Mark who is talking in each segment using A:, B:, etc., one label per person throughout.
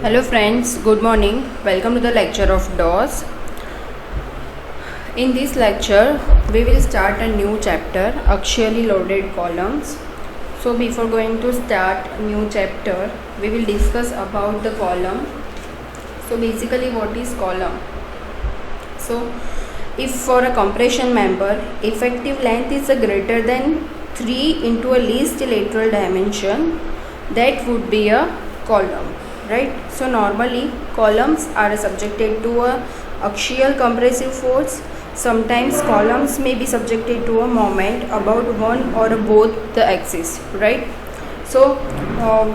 A: Hello friends, good morning. Welcome to the lecture of DOS. In this lecture, we will start a new chapter, axially loaded columns. So before going to start new chapter, we will discuss about the column. So basically what is column? So if for a compression member, effective length is greater than 3 into a least lateral dimension, that would be a column. Right, so normally columns are subjected to a axial compressive force. Sometimes columns may be subjected to a moment about one or both the axis. Right, so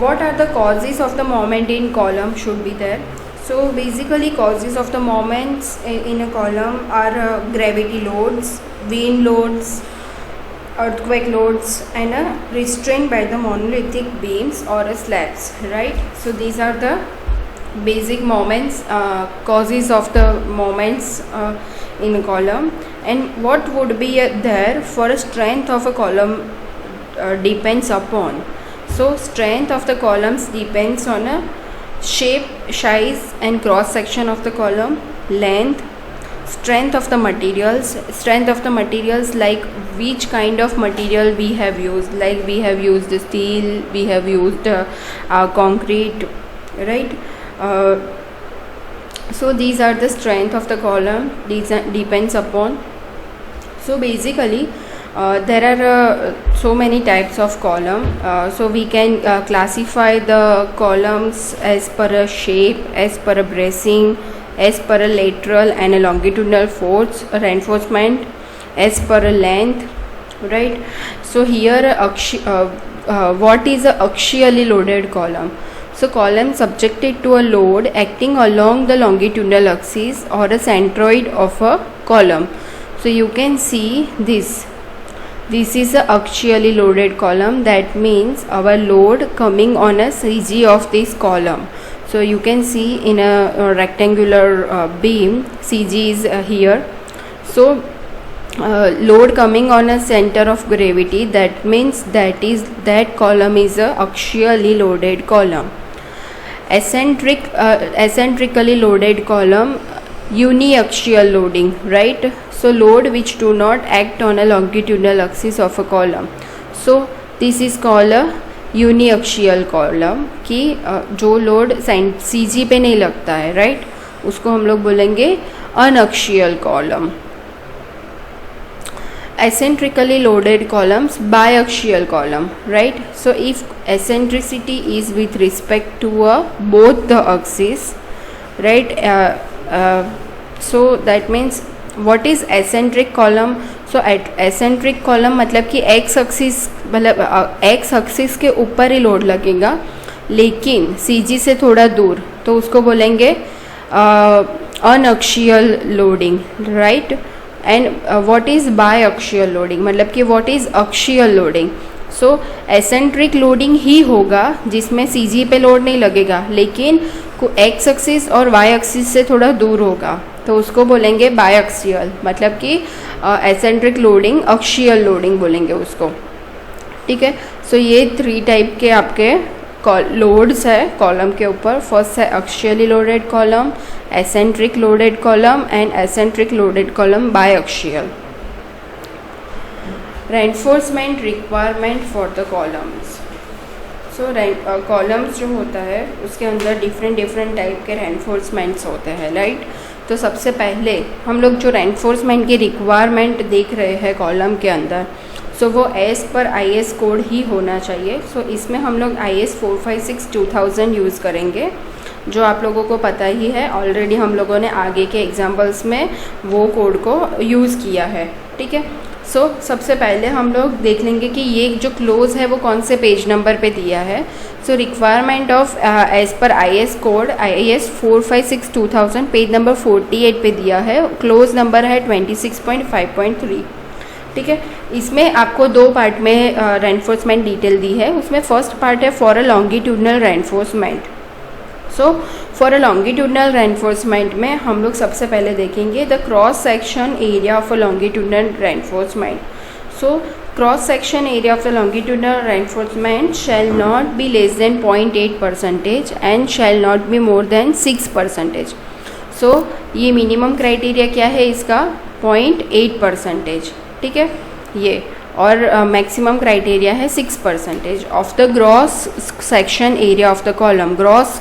A: what are the causes of the moment in column should be there. So basically causes of the moments in a column are gravity loads, wind loads, earthquake loads, and restraint by the monolithic beams or slabs. Right, so these are the basic moments, causes of the moments in a column. And what would be there for a strength of a column depends upon. So strength of the columns depends on a shape, size and cross section of the column, length, strength of the materials like which kind of material we have used, like we have used steel, we have used concrete, right? So these are the strength of the column, these depends upon. So basically there are so many types of column, so we can classify the columns as per a shape, as per a bracing, as per a lateral and a longitudinal force reinforcement, as per a length. Right, so here what is a axially loaded column? So column subjected to a load acting along the longitudinal axis or a centroid of a column. So you can see this is a axially loaded column. That means our load coming on a CG of this column. So you can see in a rectangular beam, CG is here. So load coming on a center of gravity, that means that column is a axially loaded column. Eccentrically loaded column, uniaxial loading. Right, so load which do not act on a longitudinal axis of a column. So this is called a uniaxial column कि जो load CG पे नहीं लगता है, right, उसको हम लोग बोलेंगे uniaxial column. Eccentrically loaded columns biaxial column. Right, so if eccentricity is with respect to both the axis, right, so that means what is eccentric column. So eccentric column मतलब कि एक्स एक्सिस के ऊपर ही load लगेगा लेकिन CG से थोड़ा दूर, तो उसको बोलेंगे uniaxial loading. Right, and what is biaxial loading मतलब कि what is axial loading. So eccentric loading ही होगा जिसमें सीजी पे लोड नहीं लगेगा लेकिन एक्स एक्सिस और वाई एक्सिस से थोड़ा दूर होगा, तो उसको बोलेंगे बायअक्सियल, मतलब कि एसेंट्रिक लोडिंग, अक्शियल लोडिंग बोलेंगे उसको. ठीक है, सो ये 3 टाइप के आपके लोड्स है कॉलम के ऊपर. फर्स्ट है axially loaded column, eccentric loaded column and eccentric loaded column biaxial. Reinforcement requirement for the columns. So columns जो होता है उसके अंदर डिफरेंट टाइप के रेनफोर्समेंट्स होते हैं. राइट, तो सबसे पहले हम लोग जो रेनफोर्समेंट की रिक्वायरमेंट देख रहे हैं कॉलम के अंदर, सो वो एज पर IS कोड ही होना चाहिए. सो इसमें हम लोग IS 456-2000 यूज़ करेंगे, जो आप लोगों को पता ही है. ऑलरेडी हम लोगों ने आगे के एग्जाम्पल्स में वो कोड को यूज़ किया है. ठीक है, सो सबसे पहले हम लोग देख लेंगे कि ये जो क्लोज है वो कौन से पेज नंबर पे दिया है. सो रिक्वायरमेंट ऑफ एज पर IS code IS 456-2000 page number 48 पे दिया है. क्लोज नंबर है 26.5.3. ठीक है, इसमें आपको 2 पार्ट में रेनफोर्समेंट डिटेल दी है. उसमें फर्स्ट पार्ट है for a longitudinal reinforcement. So for a longitudinal reinforcement में हम लोग सबसे पहले देखेंगे the cross section area of a longitudinal reinforcement. So cross section area of the longitudinal reinforcement shell not be less then 0.8% and shall not be more than 6%. सो ये minimum criteria क्या है इसका 0.8%. ठीक है ये, और मैक्सिमम क्राइटेरिया है 6% of the gross section area of the column. Gross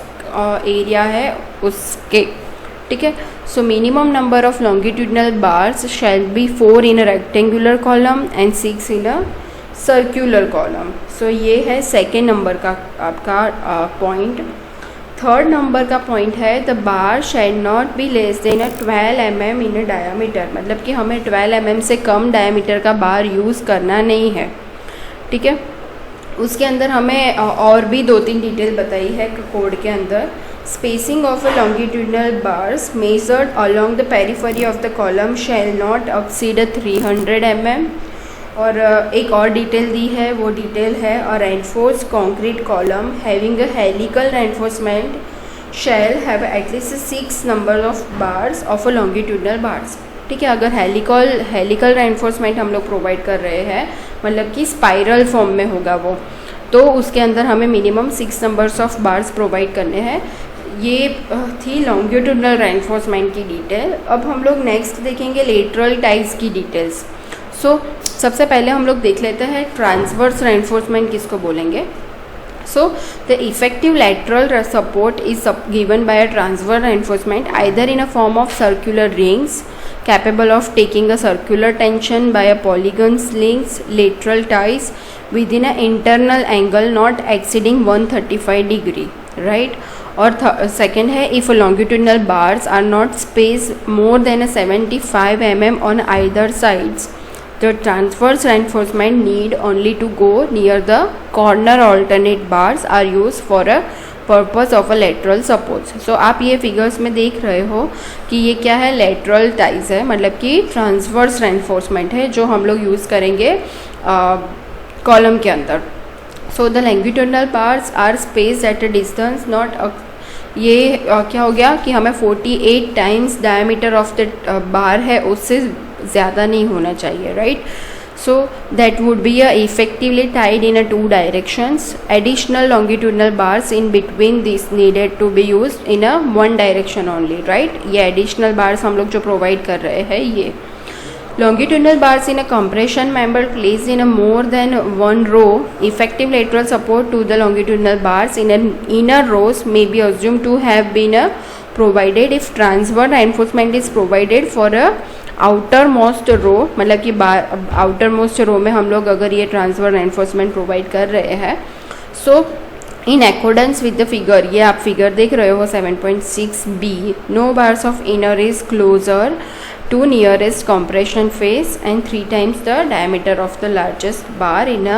A: area है उसके. ठीक है. So minimum number of longitudinal bars shall be 4 in a rectangular column and 6 in a circular column. So ये है सेकेंड नंबर का आपका point. Third number का point है the bar shall not be less than 12 mm in a diameter. मतलब कि हमें 12 mm से कम डायामीटर का बार यूज़ करना नहीं है. ठीक है. उसके अंदर हमें और भी 2-3 डिटेल बताई है कोड के अंदर. Spacing of a longitudinal bars measured along the periphery of the column shall not exceed 300 mm. और एक और डिटेल दी है, वो डिटेल है a reinforce concrete column having a helical reinforcement shall have at least 6 number of bars of a longitudinal bars. ठीक है. अगर helical reinforcement हम लोग प्रोवाइड कर रहे हैं, मतलब कि स्पाइरल फॉर्म में होगा वो, तो उसके अंदर हमें minimum 6 numbers of bars provide करने हैं. ये थी लॉन्गिट्यूडनल रेनफोर्समेंट की डिटेल. अब हम लोग नेक्स्ट देखेंगे लेटरल टाइज की डिटेल्स. सो सबसे पहले हम लोग देख लेते हैं ट्रांसवर्स रेनफोर्समेंट किसको बोलेंगे. So the effective lateral support is given by a transverse reinforcement either in a form of circular rings capable of taking a circular tension by a polygon slings, lateral ties within an internal angle not exceeding 135 degree, right? और second है if longitudinal bars are not spaced more than a 75 mm on either sides, the transverse reinforcement need only to go near the corner. Alternate bars are used for a purpose of a lateral support. So आप ये figures में देख रहे हो कि ये क्या है, lateral ties है, मतलब कि transverse reinforcement है जो हम लोग यूज़ करेंगे कॉलम के अंदर. So the longitudinal bars are spaced at a distance not ये क्या हो गया कि हमें 48 times diameter of the bar है, उससे ज़्यादा नहीं होना चाहिए, right? So that would be effectively tied in 2 directions. Additional longitudinal bars in between this needed to be use in 1 direction only, right? ये एडिशनल बार्स हम लोग जो प्रोवाइड कर रहे हैं ये. Longitudinal bars in a compression member placed in a more than one row, effective lateral support to the longitudinal bars in an inner rows may be assumed to have been provided if transverse reinforcement is provided for a outermost row. मतलब कि outermost row में हम लोग अगर ये transverse reinforcement provide कर रहे हैं, so in accordance with the figure, ये आप figure देख रहे हो 7.6b, no bars of inner is closer to nearest compression face and 3 times the diameter of the largest bar in a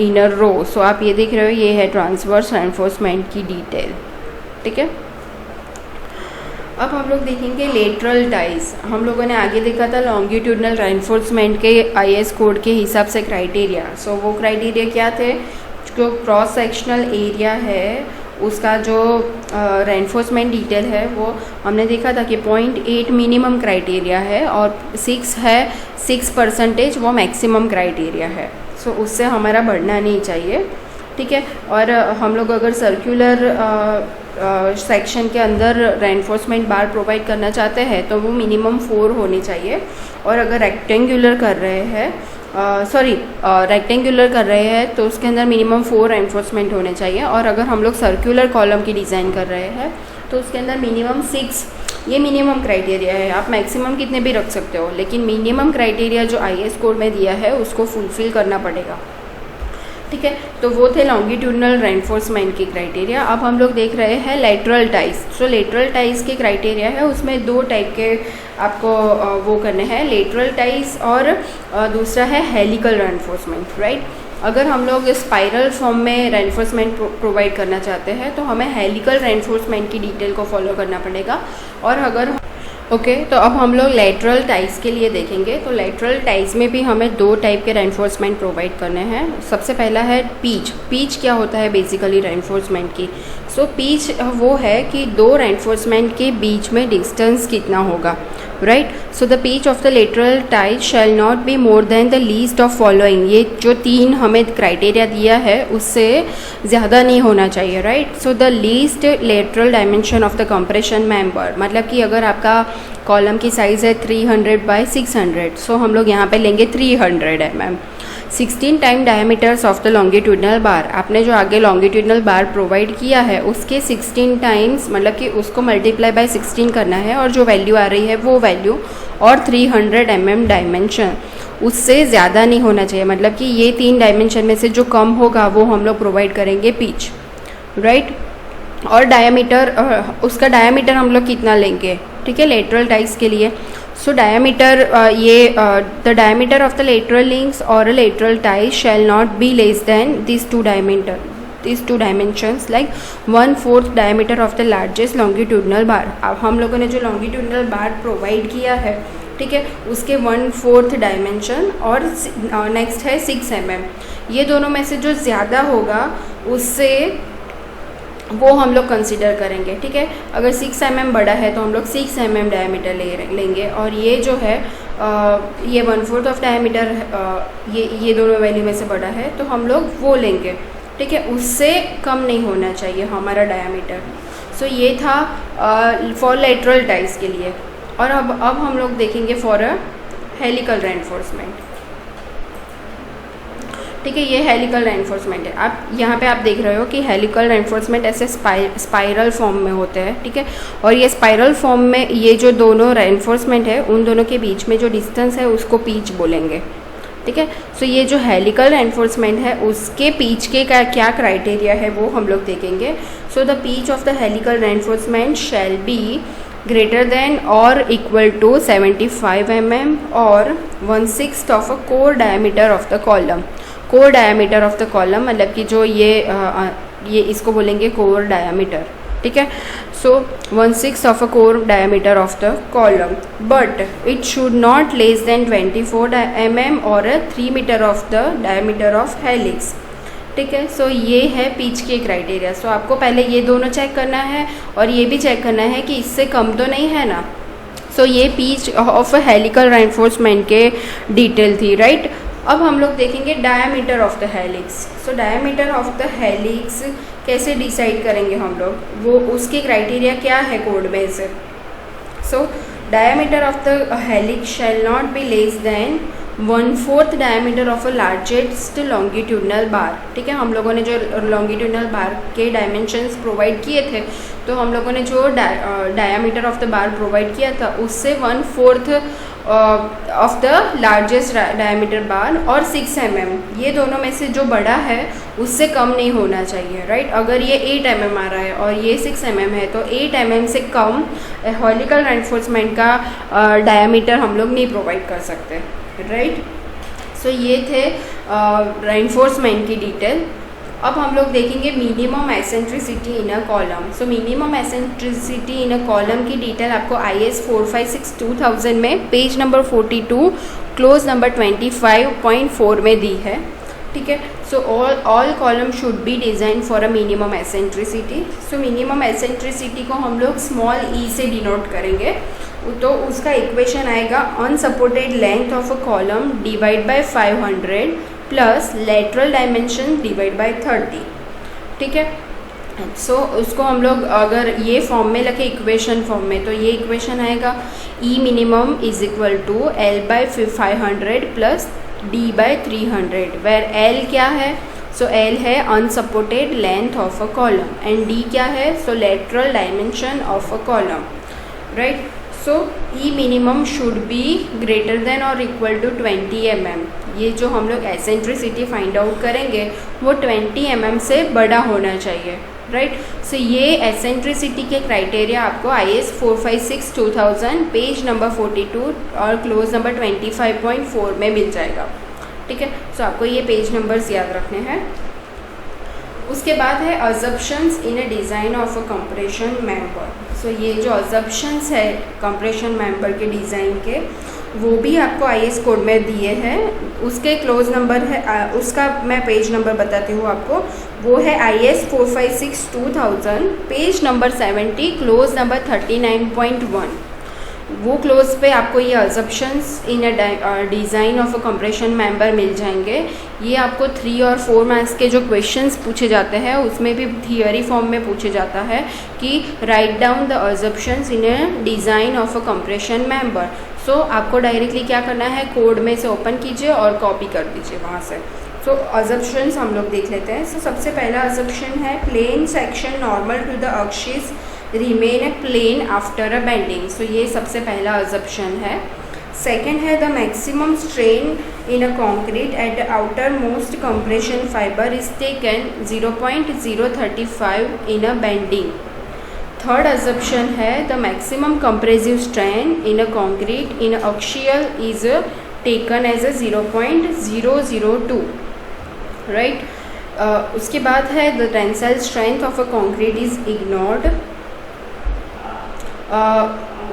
A: inner row. So आप ये देख रहे हो, ये है transverse reinforcement की डिटेल. ठीक है. अब हम लोग देखेंगे लेटरल टाइज. हम लोगों ने आगे देखा था लॉन्गिट्यूडनल रेनफोर्समेंट के IS कोड के हिसाब से क्राइटेरिया. सो वो क्राइटेरिया क्या थे, जो क्रॉस सेक्शनल एरिया है उसका जो रेनफोर्समेंट डिटेल है वो हमने देखा था कि 0.8 मिनिमम क्राइटेरिया है और 6 है 6% वो मैक्सिमम क्राइटेरिया है. सो उससे हमारा बढ़ना नहीं चाहिए. ठीक है. और हम लोग अगर सर्कुलर सेक्शन के अंदर रेनफोर्समेंट बार प्रोवाइड करना चाहते हैं तो वो मिनिमम 4 होनी चाहिए. और अगर रेक्टेंगुलर कर रहे हैं रेक्टेंगुलर कर रहे हैं तो उसके अंदर मिनिमम 4 रेनफोर्समेंट होने चाहिए. और अगर हम लोग सर्कुलर कॉलम की डिज़ाइन कर रहे हैं तो उसके अंदर मिनिमम 6, ये मिनिमम क्राइटेरिया है. आप मैक्सिमम कितने भी रख सकते हो, लेकिन मिनिमम क्राइटेरिया जो IS कोड में दिया है उसको फुलफिल करना पड़ेगा. ठीक है. तो वो थे लॉन्गिट्यूडनल रेनफोर्समेंट की क्राइटेरिया. अब हम लोग देख रहे हैं लेटरल टाइज. सो लेटरल टाइज के क्राइटेरिया है, उसमें 2 टाइप के आपको वो करने हैं, लेटरल टाइज और दूसरा है हेलिकल रेनफोर्समेंट, राइट? अगर हम लोग स्पाइरल फॉर्म में रेनफोर्समेंट प्रोवाइड करना चाहते हैं तो हमें हेलिकल रेनफोर्समेंट की डिटेल को फॉलो करना पड़ेगा. और अगर तो अब हम लोग लेटरल टाइज के लिए देखेंगे. तो लेटरल टाइज में भी हमें 2 टाइप के रेनफोर्समेंट प्रोवाइड करने हैं. सबसे पहला है पीच. पीच क्या होता है बेसिकली रेनफोर्समेंट की. सो पिच वो है कि दो रेनफोर्समेंट के बीच में डिस्टेंस कितना होगा, right. So the pitch of the lateral ties shall not be more than the least of following, ये जो 3 हमें क्राइटेरिया दिया है उससे ज़्यादा नहीं होना चाहिए, right. So the least lateral dimension of the compression member, मतलब कि अगर आपका कॉलम की साइज़ है 300 बाई 600, सो हम लोग यहाँ पे लेंगे 300 mm। 16 time diameters of the longitudinal bar, आपने जो आगे लॉन्गिट्यूडनल बार प्रोवाइड किया है उसके 16 टाइम्स, मतलब कि उसको मल्टीप्लाई बाय 16 करना है, और जो वैल्यू आ रही है वो वैल्यू और 300 mm डायमेंशन, उससे ज़्यादा नहीं होना चाहिए। मतलब कि ये 3 डायमेंशन में से जो कम होगा वो हम लोग प्रोवाइड करेंगे पिच, राइट। और डायमीटर, उसका डायमीटर हम लोग कितना लेंगे, ठीक है, लेटरल टाइज के लिए। So diameter, the diameter of the lateral links और a lateral ties shall not be less than these two dimensions like 1/4 diameter of the largest longitudinal bar. अब हम लोगों ने जो लॉन्गिट्यूडनल बार प्रोवाइड किया है, ठीक है, उसके 1/4 डायमेंशन, और नेक्स्ट है 6 mm। ये दोनों में से जो ज़्यादा होगा उससे वो हम लोग कंसिडर करेंगे, ठीक है। अगर 6 mm बड़ा है तो हम लोग 6 mm डायमीटर लेंगे, और ये जो है ये 1/4 ऑफ डायमीटर, ये दोनों वैल्यू में से बड़ा है तो हम लोग वो लेंगे, ठीक है, उससे कम नहीं होना चाहिए हमारा डायमीटर। सो ये था फॉर लेटरल टाइज के लिए। और अब हम लोग देखेंगे फॉर अ हेलिकल रेनफोर्समेंट, ठीक है। ये हेलिकल रेनफोर्समेंट है। आप यहाँ पे आप देख रहे हो कि हेलिकल रेनफोर्समेंट ऐसे स्पाइरल फॉर्म में होते हैं, ठीक है। और ये स्पाइरल फॉर्म में ये जो दोनों रेनफोर्समेंट है उन दोनों के बीच में जो डिस्टेंस है उसको पिच बोलेंगे, ठीक है। सो ये जो हेलिकल रेनफोर्समेंट है उसके पिच के क्या क्राइटेरिया है वो हम लोग देखेंगे। So the pitch of the helical reinforcement shall be greater than or equal to 75 mm or 1/6 of a core diameter of the column। Core diameter of the column, मतलब कि जो ये इसको बोलेंगे कोर डायमीटर, ठीक है। So 1/6 of a core diameter of the column, but it should not less than 24 mm और 3 metre of the diameter of helix, ठीक है। सो ये है पिच के क्राइटेरिया। सो आपको पहले ये दोनों चेक करना है और ये भी चेक करना है कि इससे कम तो नहीं है ना। सो ये पिच ऑफ हेलिकल रेनफोर्समेंट के डिटेल थी, राइट। अब हम लोग देखेंगे diameter of the helix. So diameter of the helix कैसे डिसाइड करेंगे हम लोग, वो उसके क्राइटेरिया क्या है कोड में से। So diameter of the helix shall not be less than 1/4 diameter of a largest longitudinal bar, ठीक है। हम लोगों ने जो लॉन्गिट्यूडनल बार के डायमेंशंस प्रोवाइड किए थे, तो हम लोगों ने जो diameter of the bar provide किया था उससे 1/4 ऑफ द लार्जेस्ट डायमीटर बार और 6 mm, ये दोनों में से जो बड़ा है उससे कम नहीं होना चाहिए, राइट। अगर ये 8 mm आ रहा है और ये 6 mm है तो 8 mm से कम हेलिकल रेनफोर्समेंट का डायमीटर हम लोग नहीं प्रोवाइड कर सकते, राइट। सो ये थे रेनफोर्समेंट की डिटेल। अब हम लोग देखेंगे minimum eccentricity in a column. So minimum eccentricity in a column की डिटेल आपको IS 456/2000 में पेज नंबर 42 क्लोज नंबर 25.4 में दी है, ठीक है। So all column should be design for a minimum eccentricity. So minimum eccentricity को हम लोग स्मॉल e से डिनोट करेंगे, तो उसका इक्वेशन आएगा unsupported length of a column divide by 500 plus lateral dimension divide by 30, ठीक है। सो उसको हम लोग अगर ये फॉर्म में लिखे इक्वेशन फॉर्म में, तो ये इक्वेशन आएगा E minimum is equal to L by 500 plus D by 300, where L क्या है, सो L है unsupported length of a column and D क्या है, so lateral dimension of a column, right. So E minimum should be greater than और equal to 20 mm। ये जो हम लोग एसेंट्रिसिटी फाइंड आउट करेंगे वो 20 mm से बड़ा होना चाहिए, राइट। सो ये एसेंट्रिसिटी के क्राइटेरिया आपको IS 456/2000 पेज नंबर 42 और क्लोज नंबर 25.4 में मिल जाएगा, ठीक है। सो आपको ये पेज नंबर्स याद रखने हैं। उसके बाद है assumptions in a design of a compression member. सो ये जो अजम्पशंस है कंप्रेशन मेंबर के डिज़ाइन के, वो भी आपको IS कोड में दिए हैं। उसके क्लोज नंबर है, उसका मैं पेज नंबर बताती हूँ आपको, वो है IS 456/2000 page number 70 clause number 39.1। वो क्लोज पे आपको ये assumptions in a design of a compression member मिल जाएंगे। ये आपको 3 और 4 मार्क्स के जो क्वेश्चंस पूछे जाते हैं उसमें भी थियरी फॉर्म में पूछे जाता है कि write down the assumptions in a design of a compression member. So आपको डायरेक्टली क्या करना है, कोड में से ओपन कीजिए और कॉपी कर दीजिए वहाँ से। सो अजम्पशंस हम लोग देख लेते हैं। सो सबसे पहला अजम्पशन है plane section normal to the axis remain a plane after a bending. So ये सबसे पहला अजम्पशन है। सेकेंड है the maximum strain in a concrete at the outermost compression fibre is taken 0.035 in a bending. Third assumption है the maximum compressive strain in a concrete in axial is taken as a 0.002 right. उसके बाद है the tensile strength of a concrete is ignored.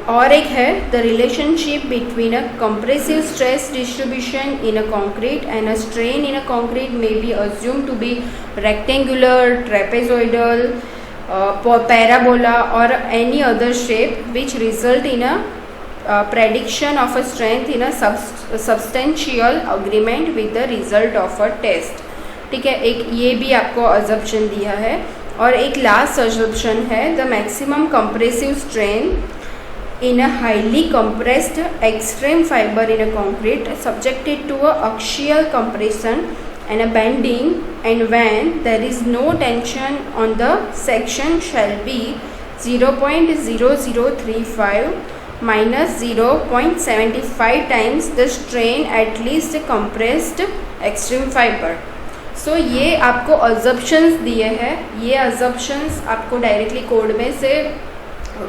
A: और एक है the relationship between a compressive stress distribution in a concrete and a strain in a concrete may be assume to be rectangular, trapezoidal, parabola or any other shape which result in a prediction of a strength in a substantial agreement with the result of a test। ठीक है, एक ये भी आपको assumption दिया है। और एक लास्ट अजम्पशन है the maximum compressive strain in a highly compressed extreme fiber in a concrete subjected to a axial compression and a bending, and when there is no tension on the section shall be 0.0035 minus 0.75 times the strain at least compressed extreme fiber। सो ये आपको assumptions दिए हैं। ये assumptions आपको directly code में से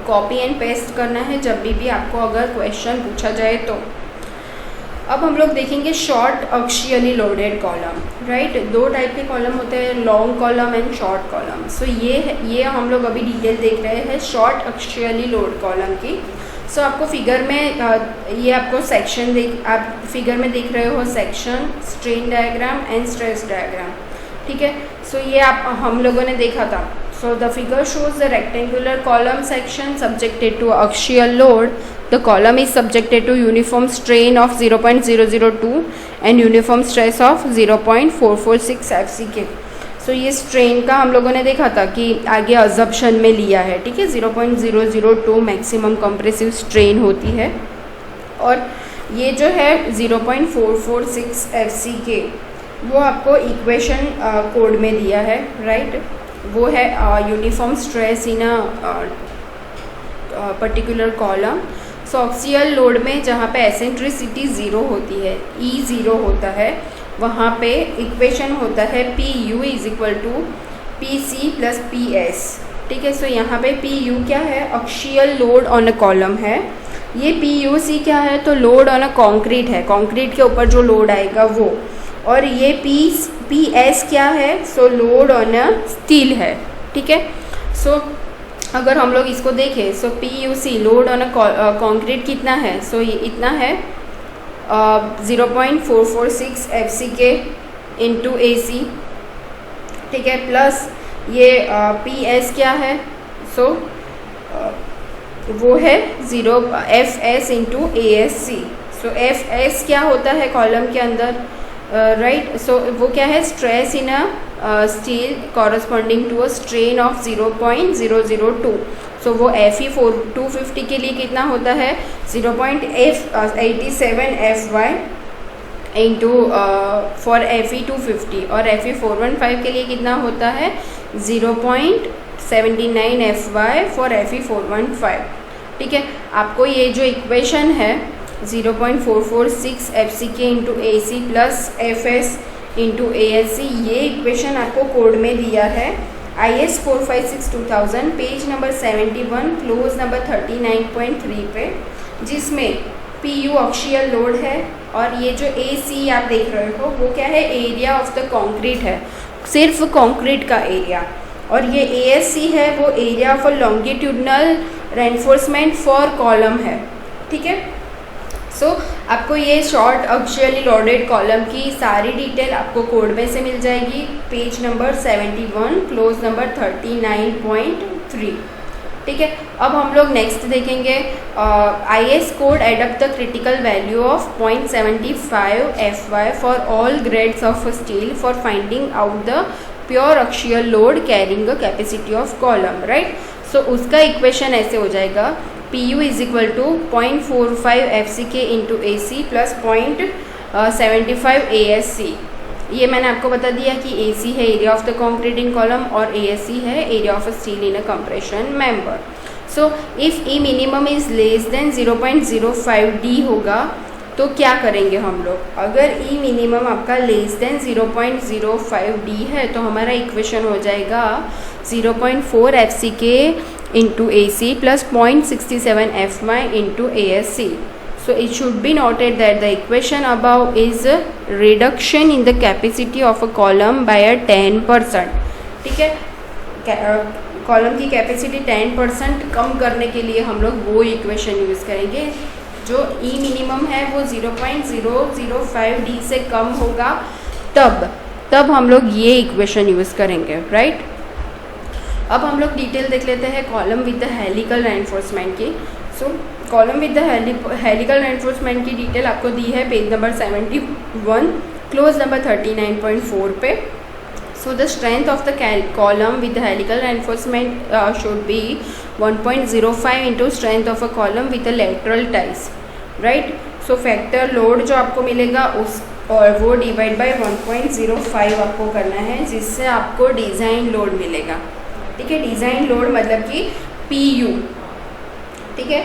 A: copy and paste करना है जब भी आपको अगर क्वेश्चन पूछा जाए तो। अब हम लोग देखेंगे short axially loaded column right. 2 type के कॉलम होते हैं, long column and short column. So ये हम लोग अभी डिटेल देख रहे हैं शॉर्ट एक्सियली लोड कॉलम की। सो आपको फिगर में ये आपको सेक्शन आप फिगर में देख रहे हो section, strain diagram and stress diagram. ठीक है, सो ये हम लोगों ने देखा था। So the figure shows the rectangular column section subjected to axial load. The column is subjected to uniform strain of 0.002 and uniform stress of 0.446 FCK. So ये strain का हम लोगों ने देखा था कि आगे assumption में लिया है। ठीक है, 0.002 मैक्सिमम कंप्रेसिव स्ट्रेन होती है और ये जो है 0.446 FCK वो आपको इक्वेशन कोड में दिया है राइट। वो है uniform stress in a particular column. So axial load में जहाँ पे एसेंट्रिसिटी 0 होती है, E 0 होता है, वहाँ पे इक्वेशन होता है PU is equal to PC plus PS। ठीक है, सो यहाँ पे PU क्या है, axial load on a column है। ये PUC क्या है, तो लोड ऑन अ कॉन्क्रीट है, कॉन्क्रीट के ऊपर जो लोड आएगा वो। और ये PS क्या है, सो लोड ऑन अ स्टील है। ठीक है, सो अगर हम लोग इसको देखें सो PUC load on a concrete कितना है, सो ये इतना है 0.446 FCK इंटू AC। ठीक है, प्लस ये PS क्या है, सो वो है 0 FS इंटू ASC। सो FS क्या होता है कॉलम के अंदर राइट। सो वो क्या है, stress in a steel corresponding to a strain of 0.002। So वो FE 250 के लिए कितना होता है 0.87 FY इंटू फॉर FE 250 और FE 415 के लिए कितना होता है 0.79 FY फॉर FE 415। ठीक है, आपको ये जो इक्वेशन है 0.446 FCK into AC plus FS into ASC, ये इक्वेशन आपको कोड में दिया है IS 456/2000 page number 71 close number 39.3 पे, जिसमें PU एक्सियल लोड है और ये जो AC आप देख रहे हो वो क्या है, एरिया ऑफ द कॉन्क्रीट है, सिर्फ कॉन्क्रीट का एरिया। और ये ASC है वो area of a longitudinal reinforcement for column है। ठीक है, सो आपको ये शॉर्ट एक्चुअली लोडेड कॉलम की सारी डिटेल आपको कोड में से मिल जाएगी, पेज नंबर 71 क्लोज नंबर 39.3। ठीक है, अब हम लोग नेक्स्ट देखेंगे IS code adopt the critical value of 0.75 FY for all grades of steel for finding out the pure axial load carrying the capacity of column, right. So उसका equation ऐसे हो जाएगा, PU is equal to 0.45 FCK into AC plus 0.75 ASC। ये मैंने आपको बता दिया कि AC है area of the concrete in column और ASC है area of steel in a compression member. So if E minimum is less than 0.05 D होगा तो क्या करेंगे हम लोग, अगर E मिनिमम आपका लेस देन 0.05 D है तो हमारा इक्वेशन हो जाएगा 0.4 FCK into AC plus 0.67 FY into ASC. So it should be noted that the equation above is a reduction in the capacity of a column by a 10%. ठीक है, column की capacity 10% कम करने के लिए हम लोग वो इक्वेशन यूज़ करेंगे। जो E मिनिमम है वो 0.005 D से कम होगा तब हम लोग ये इक्वेशन यूज़ करेंगे, राइट। अब हम लोग डिटेल देख लेते हैं column with the helical reinforcement की। So column with the helical reinforcement की डिटेल आपको दी है पेज नंबर 71 क्लोज नंबर 39.4 पे। So the strength of the column with the helical reinforcement should be 1.05 into strength of a column with the lateral ties, right. So factor load जो आपको मिलेगा उस और वो डिवाइड बाय 1.05 आपको करना है, जिससे आपको डिज़ाइन लोड मिलेगा। ठीक है, डिज़ाइन लोड मतलब कि PU। ठीक है,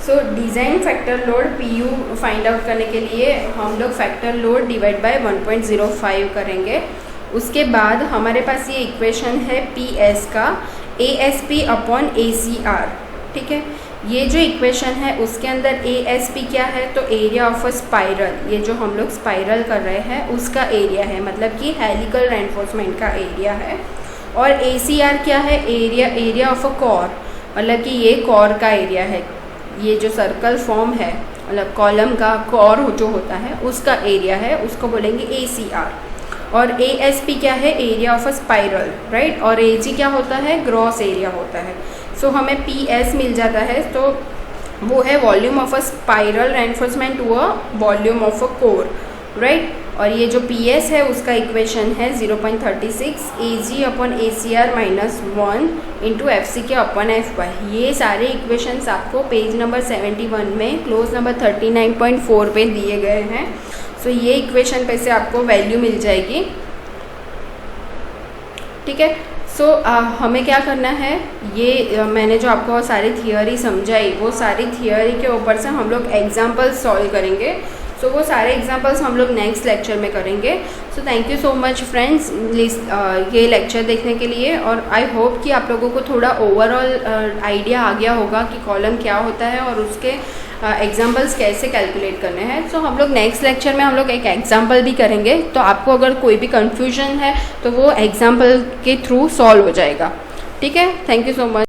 A: सो design factor load PU find out करने के लिए हम लोग फैक्टर लोड डिवाइड बाय 1.05 करेंगे। उसके बाद हमारे पास ये इक्वेशन है PS का ASP अपॉन ACR। ठीक है, ये जो इक्वेशन है उसके अंदर ASP क्या है, तो एरिया ऑफ अ स्पाइरल, ये जो हम लोग स्पाइरल कर रहे हैं उसका एरिया है, मतलब कि हेलिकल रेनफोर्समेंट का एरिया है। और ACR क्या है, एरिया ऑफ अ कॉर, मतलब कि ये कॉर का एरिया है, ये जो सर्कल फॉर्म है मतलब कॉलम का कॉर जो होता है उसका एरिया है, उसको बोलेंगे ACR। और ASP क्या है, area of a spiral, right. और AG क्या होता है, ग्रॉस एरिया होता है। सो हमें PS मिल जाता है, तो वो है volume of a spiral reinforcement to a volume of a core, right. और ये जो PS है उसका इक्वेशन है 0.36 AG upon ACR minus 1 into FCK upon FY। ये सारे इक्वेशंस आपको पेज नंबर 71 में क्लोज नंबर 39.4 पे दिए गए हैं। सो ये इक्वेशन पे से आपको वैल्यू मिल जाएगी। ठीक है, सो हमें क्या करना है, ये मैंने जो आपको सारी थियोरी समझाई वो सारी थियोरी के ऊपर से हम लोग एग्जाम्पल्स सॉल्व करेंगे। सो वो सारे एग्जाम्पल्स हम लोग नेक्स्ट लेक्चर में करेंगे। So thank you so much friends ये लेक्चर देखने के लिए, और आई होप कि आप लोगों को थोड़ा ओवरऑल आइडिया आ गया होगा कि कॉलम क्या होता है और उसके एग्जाम्पल्स कैसे कैलकुलेट करने हैं। सो हम लोग नेक्स्ट लेक्चर में हम लोग एक एग्जाम्पल भी करेंगे, तो आपको अगर कोई भी कन्फ्यूजन है तो वो एग्जाम्पल के थ्रू सॉल्व हो जाएगा। ठीक है, थैंक यू सो मच।